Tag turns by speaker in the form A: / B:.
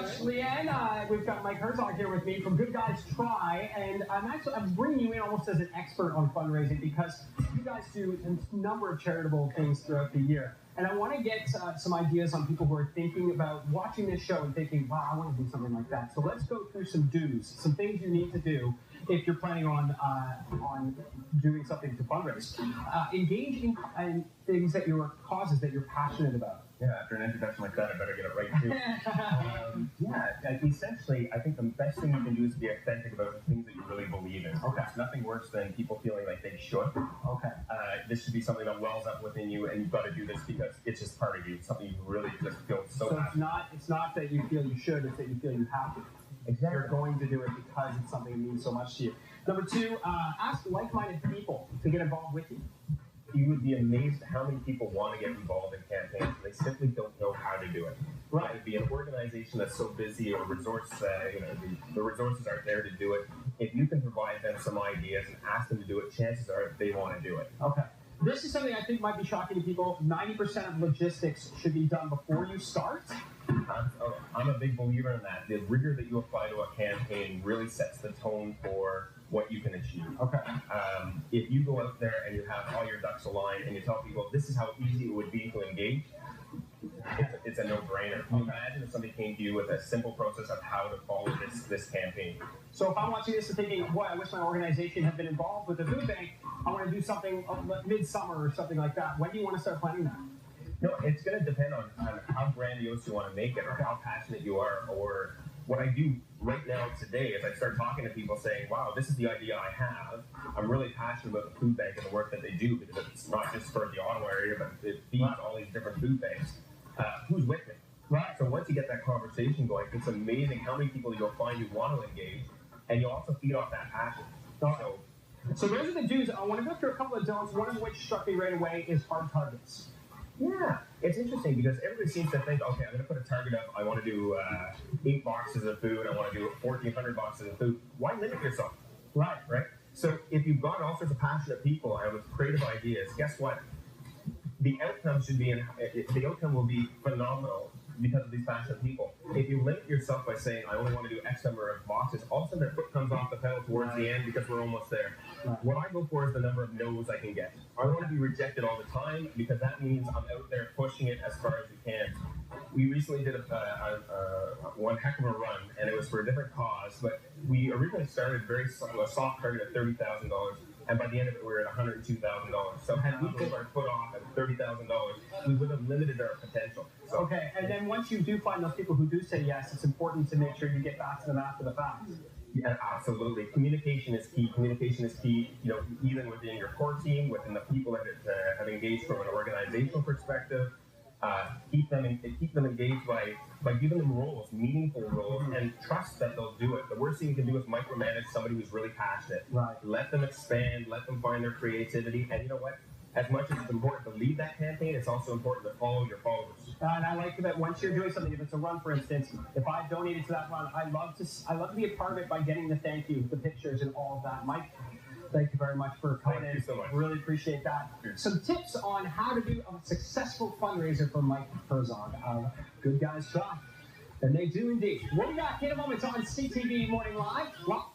A: much, Leanne. We've got Mike Herzog here with me from Good Guys Try, and I'm bringing you in almost as an expert on fundraising because you guys do a number of charitable things throughout the year. And I want to get some ideas on people who are thinking about watching this show and thinking, wow, I want to do something like that. So let's go through some do's, some things you need to do if you're planning on doing something to fundraise. Engage in things that causes that you're passionate about.
B: Yeah, after an introduction like that, I better get it right too. Essentially, I think the best thing you can do is be authentic about the things that you really believe in.
A: Okay.
B: There's nothing worse than people feeling like they should.
A: Okay.
B: This should be something that wells up within you, and you've got to do this because it's just part of you. It's something you really just feel so
A: passionate. It's not that you feel you should, it's that you feel you have to.
B: Exactly.
A: You're going to do it because it's something that means so much to you. Number two, ask like-minded people to get involved with you.
B: You would be amazed at how many people want to get involved in campaigns. They simply don't know how to do it.
A: Right.
B: It would be an organization that's so busy or the resources aren't there to do it. If you can provide them some ideas and ask them to do it, chances are they want to do it.
A: Okay. This is something I think might be shocking to people. 90% of logistics should be done before you start.
B: I'm a big believer in that. The rigor that you apply to a campaign really sets the tone for what you can achieve.
A: Okay.
B: If you go out there and you have all your ducks aligned and you tell people this is how easy it would be to engage, it's a no-brainer. Okay. Imagine if somebody came to you with a simple process of how to follow this campaign.
A: So if I'm watching this and thinking, boy, I wish my organization had been involved with the food bank, I want to do something midsummer or something like that. When do you want to start planning that?
B: No, it's going to depend on how grandiose you want to make it or how passionate you are. Or what I do right now today is I start talking to people saying, wow, this is the idea I have. I'm really passionate about the food bank and the work that they do because it's not just for the Ottawa area, but it feeds all these different food banks. Who's with me?
A: Right.
B: So once you get that conversation going, it's amazing how many people you'll find who want to engage, and you'll also feed off that passion.
A: So those are the do's. I want to go through a couple of don'ts, one of which struck me right away is hard targets.
B: Yeah, it's interesting because everybody seems to think, okay, I'm going to put a target up. I want to do 8 boxes of food. I want to do 1,400 boxes of food. Why limit yourself?
A: Right.
B: So if you've got all sorts of passionate people and with creative ideas, guess what? The outcome will be phenomenal because of these passionate people. If you limit yourself by saying, I only want to do X number of boxes, all of a sudden their foot comes off the pedal towards the end because we're almost there.
A: Right.
B: What I go for is the number of no's I can get. I want to be rejected all the time because that means I'm out there pushing it as far as we can. We recently did one heck of a run, and it was for a different cause, but we originally started a soft target of $30,000. And by the end of it, we were at $102,000. So had we pulled our foot off at $30,000, we would have limited our potential. So,
A: okay, and then once you do find those people who do say yes, it's important to make sure you get back to them after the fact.
B: Yeah, absolutely. Communication is key. Communication is key, even within your core team, within the people that have engaged from an organizational perspective. Keep them engaged by giving them roles, meaningful roles, and trust that they'll do it. The worst thing you can do is micromanage somebody who's really passionate.
A: Right.
B: Let them expand, let them find their creativity, and you know what? As much as it's important to lead that campaign, it's also important to follow your followers.
A: And I like that once you're doing something, if it's a run, for instance, if I donated to that run, I love to be a part of it by getting the thank you, the pictures, and all of that. Mike, thank you very much for coming in.
B: Thank you so much.
A: Really appreciate that.
B: Cheers.
A: Some tips on how to do a successful fundraiser for Mike Herzog of Good Guys Try. And they do indeed. We'll be back in a moment on CTV Morning Live. Well,